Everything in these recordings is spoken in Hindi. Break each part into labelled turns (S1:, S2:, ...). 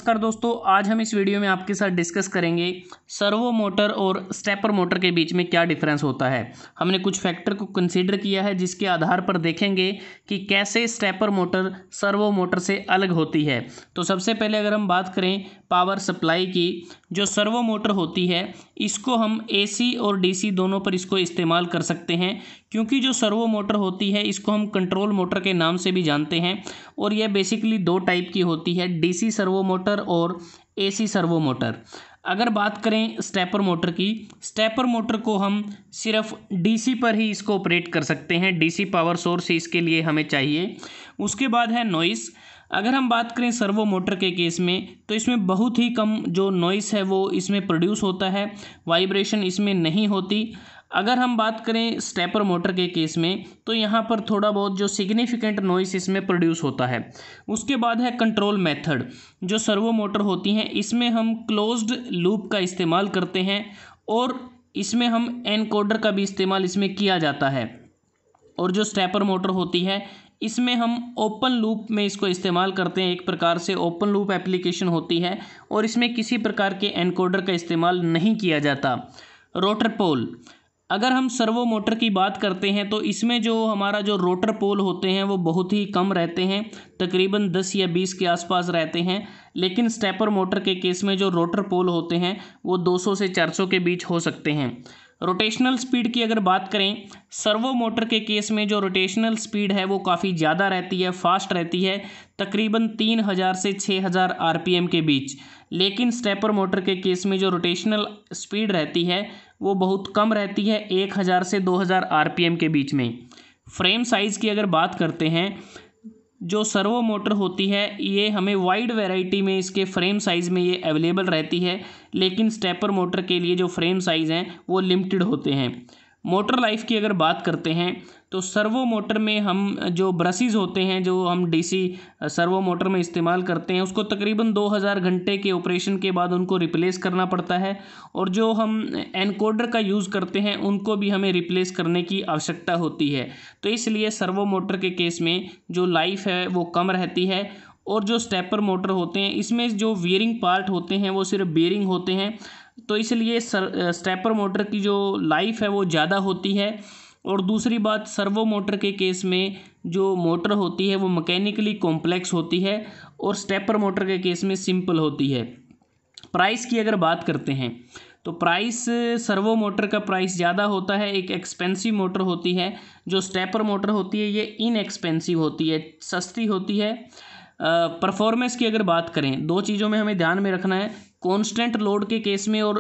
S1: नमस्कार दोस्तों, आज हम इस वीडियो में आपके साथ डिस्कस करेंगे सर्वो मोटर और स्टेपर मोटर के बीच में क्या डिफरेंस होता है। हमने कुछ फैक्टर को कंसीडर किया है जिसके आधार पर देखेंगे कि कैसे स्टेपर मोटर सर्वो मोटर से अलग होती है। तो सबसे पहले अगर हम बात करें पावर सप्लाई की, जो सर्वो मोटर होती है इसको हम AC और DC दोनों पर इसको इस्तेमाल कर सकते हैं, क्योंकि जो सर्वो मोटर होती है इसको हम कंट्रोल मोटर के नाम से भी जानते हैं और यह बेसिकली दो टाइप की होती है, DC सर्वो मोटर और AC सर्वो मोटर। अगर बात करें स्टेपर मोटर की, स्टेपर मोटर को हम सिर्फ DC पर ही इसको ऑपरेट कर सकते हैं, DC पावर सोर्स ही इसके लिए हमें चाहिए। उसके बाद है नॉइस। अगर हम बात करें सर्वो मोटर के केस में तो इसमें बहुत ही कम जो नॉइस है वो इसमें प्रोड्यूस होता है, वाइब्रेशन इसमें नहीं होती। अगर हम बात करें स्टेपर मोटर के केस में तो यहाँ पर थोड़ा बहुत जो सिग्निफिकेंट नॉइस इसमें प्रोड्यूस होता है। उसके बाद है कंट्रोल मेथड। जो सर्वो मोटर होती हैं इसमें हम क्लोज्ड लूप का इस्तेमाल करते हैं और इसमें हम एनकोडर का भी इस्तेमाल इसमें किया जाता है। और जो स्टेपर मोटर होती है इसमें हम ओपन लूप में इसको इस्तेमाल करते हैं, एक प्रकार से ओपन लूप एप्लीकेशन होती है और इसमें किसी प्रकार के एनकोडर का इस्तेमाल नहीं किया जाता। Rotor pole. अगर हम सर्वो मोटर की बात करते हैं तो इसमें जो हमारा जो रोटर पोल होते हैं वो बहुत ही कम रहते हैं, तकरीबन 10 या 20 के आसपास रहते हैं। लेकिन स्टेपर मोटर के केस में जो रोटर पोल होते हैं वो 200 से 400 के बीच हो सकते हैं। रोटेशनल स्पीड की अगर बात करें, सर्वो मोटर के केस में जो रोटेशनल स्पीड है वो काफ़ी ज़्यादा रहती है, फास्ट रहती है, तकरीबन 3000 से 6000 RPM के बीच। लेकिन स्टेपर मोटर के केस में जो रोटेशनल स्पीड रहती है वो बहुत कम रहती है, 1000 से 2000 RPM के बीच में। फ्रेम साइज़ की अगर बात करते हैं, जो सर्वो मोटर होती है ये हमें वाइड वैरायटी में इसके फ्रेम साइज़ में ये अवेलेबल रहती है, लेकिन स्टेपर मोटर के लिए जो फ्रेम साइज़ हैं वो लिमिटेड होते हैं। मोटर लाइफ की अगर बात करते हैं तो सर्वो मोटर में हम जो ब्रशेज़ होते हैं जो हम DC सर्वो मोटर में इस्तेमाल करते हैं उसको तकरीबन 2000 घंटे के ऑपरेशन के बाद उनको रिप्लेस करना पड़ता है, और जो हम एनकोडर का यूज़ करते हैं उनको भी हमें रिप्लेस करने की आवश्यकता होती है। तो इसलिए सर्वो मोटर के केस में जो लाइफ है वो कम रहती है। और जो स्टेपर मोटर होते हैं इसमें जो वियरिंग पार्ट होते हैं वो सिर्फ बेयरिंग होते हैं, तो इसलिए स्टेपर मोटर की जो लाइफ है वो ज़्यादा होती है। और दूसरी बात, सर्वो मोटर के केस में जो मोटर होती है वो मैकेनिकली कॉम्प्लेक्स होती है और स्टेपर मोटर के केस में सिंपल होती है। प्राइस की अगर बात करते हैं तो प्राइस सर्वो मोटर का प्राइस ज़्यादा होता है, एक एक्सपेंसिव मोटर होती है। जो स्टेपर मोटर होती है ये इनएक्सपेंसिव होती है, सस्ती होती है। परफॉर्मेंस की अगर बात करें, दो चीज़ों में हमें ध्यान में रखना है, कांस्टेंट लोड के केस में और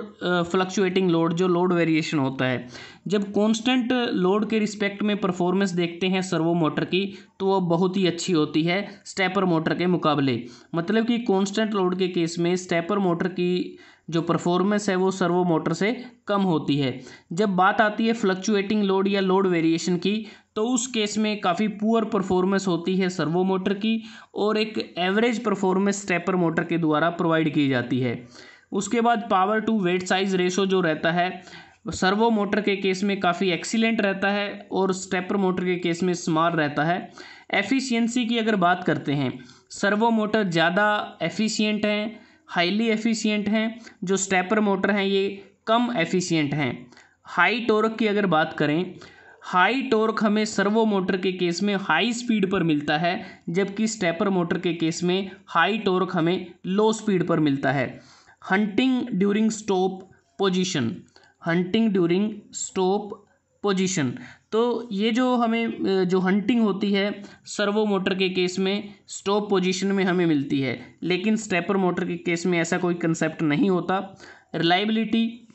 S1: फ्लक्चुएटिंग लोड, जो लोड वेरिएशन होता है। जब कांस्टेंट लोड के रिस्पेक्ट में परफॉर्मेंस देखते हैं सर्वो मोटर की तो वो बहुत ही अच्छी होती है स्टेपर मोटर के मुकाबले। मतलब कि कांस्टेंट लोड के केस में स्टेपर मोटर की जो परफॉर्मेंस है वो सर्वो मोटर से कम होती है। जब बात आती है फ्लक्चुएटिंग लोड या लोड वेरिएशन की तो उस केस में काफ़ी पुअर परफॉर्मेंस होती है सर्वो मोटर की और एक एवरेज परफॉर्मेंस स्टेपर मोटर के द्वारा प्रोवाइड की जाती है। उसके बाद power to weight size ratio जो रहता है सर्वो मोटर के केस में काफ़ी एक्सीलेंट रहता है और स्टेपर मोटर के केस में स्मॉल रहता है। एफिशिएंसी की अगर बात करते हैं, सर्वो मोटर ज़्यादा एफिशिएंट हैं, हाईली एफिशिएंट हैं, जो स्टेपर मोटर हैं ये कम एफिशिएंट हैं। हाई टॉर्क की अगर बात करें, हाई टॉर्क हमें सर्वो मोटर के केस में हाई स्पीड पर मिलता है, जबकि स्टेपर मोटर के केस में हाई टॉर्क हमें लो स्पीड पर मिलता है। Hunting during stop position, hunting during stop position, तो ये जो हमें जो हंटिंग होती है सर्वो मोटर के केस में स्टॉप पोजीशन में हमें मिलती है, लेकिन स्टेपर मोटर के केस में ऐसा कोई कंसेप्ट नहीं होता। रिलायबिलिटी,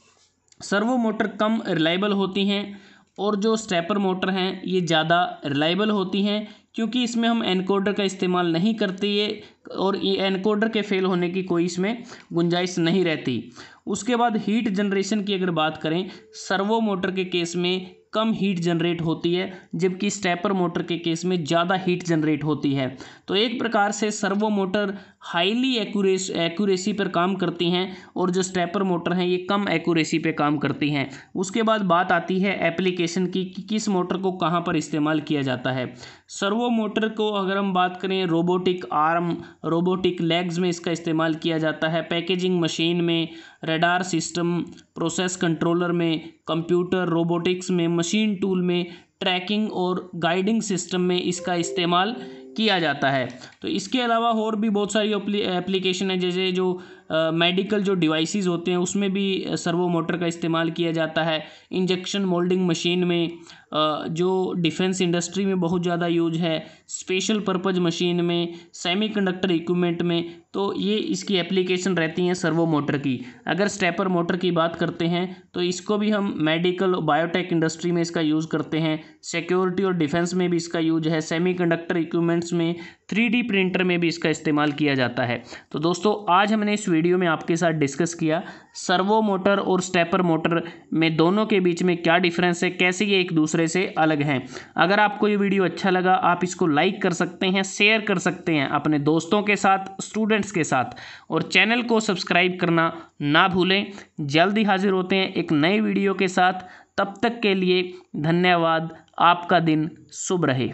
S1: सर्वो मोटर कम रिलायबल होती हैं और जो स्टेपर मोटर हैं ये ज़्यादा रिलायबल होती हैं, क्योंकि इसमें हम एनकोडर का इस्तेमाल नहीं करते ये, और ये एनकोडर के फेल होने की कोई इसमें गुंजाइश नहीं रहती। उसके बाद हीट जनरेशन की अगर बात करें, सर्वो मोटर के केस में कम हीट जनरेट होती है, जबकि स्टेपर मोटर के केस में ज़्यादा हीट जनरेट होती है। तो एक प्रकार से सर्वो मोटर हाईली एक्यूरेसी पर काम करती हैं और जो स्टेपर मोटर हैं ये कम एक्यूरेसी पे काम करती हैं। उसके बाद बात आती है एप्लीकेशन की कि किस मोटर को कहाँ पर इस्तेमाल किया जाता है। सर्वो मोटर को अगर हम बात करें, रोबोटिक आर्म, रोबोटिक लेग्स में इसका इस्तेमाल किया जाता है, पैकेजिंग मशीन में, रडार सिस्टम, प्रोसेस कंट्रोलर में, कंप्यूटर रोबोटिक्स में, मशीन टूल में, ट्रैकिंग और गाइडिंग सिस्टम में इसका इस्तेमाल किया जाता है। तो इसके अलावा और भी बहुत सारी एप्लीकेशन है, जैसे जो मेडिकल जो डिवाइसेस होते हैं उसमें भी सर्वो मोटर का इस्तेमाल किया जाता है। इंजेक्शन मोल्डिंग मशीन में, जो डिफेंस इंडस्ट्री में बहुत ज़्यादा यूज है, स्पेशल पर्पज मशीन में, सेमीकंडक्टर इक्विपमेंट में, तो ये इसकी एप्लीकेशन रहती हैं सर्वो मोटर की। अगर स्टेपर मोटर की बात करते हैं तो इसको भी हम मेडिकल बायोटेक इंडस्ट्री में इसका यूज़ करते हैं, सिक्योरिटी और डिफेंस में भी इसका यूज है, सेमीकंडक्टर इक्विपमेंट्स में, 3D प्रिंटर में भी इसका इस्तेमाल किया जाता है। तो दोस्तों आज हमने इस वीडियो में आपके साथ डिस्कस किया सर्वो मोटर और स्टेपर मोटर में दोनों के बीच में क्या डिफरेंस है, कैसे ये एक दूसरे से अलग हैं। अगर आपको ये वीडियो अच्छा लगा आप इसको लाइक कर सकते हैं, शेयर कर सकते हैं अपने दोस्तों के साथ, स्टूडेंट्स के साथ, और चैनल को सब्सक्राइब करना ना भूलें। जल्दी हाजिर होते हैं एक नई वीडियो के साथ, तब तक के लिए धन्यवाद। आपका दिन शुभ रहे।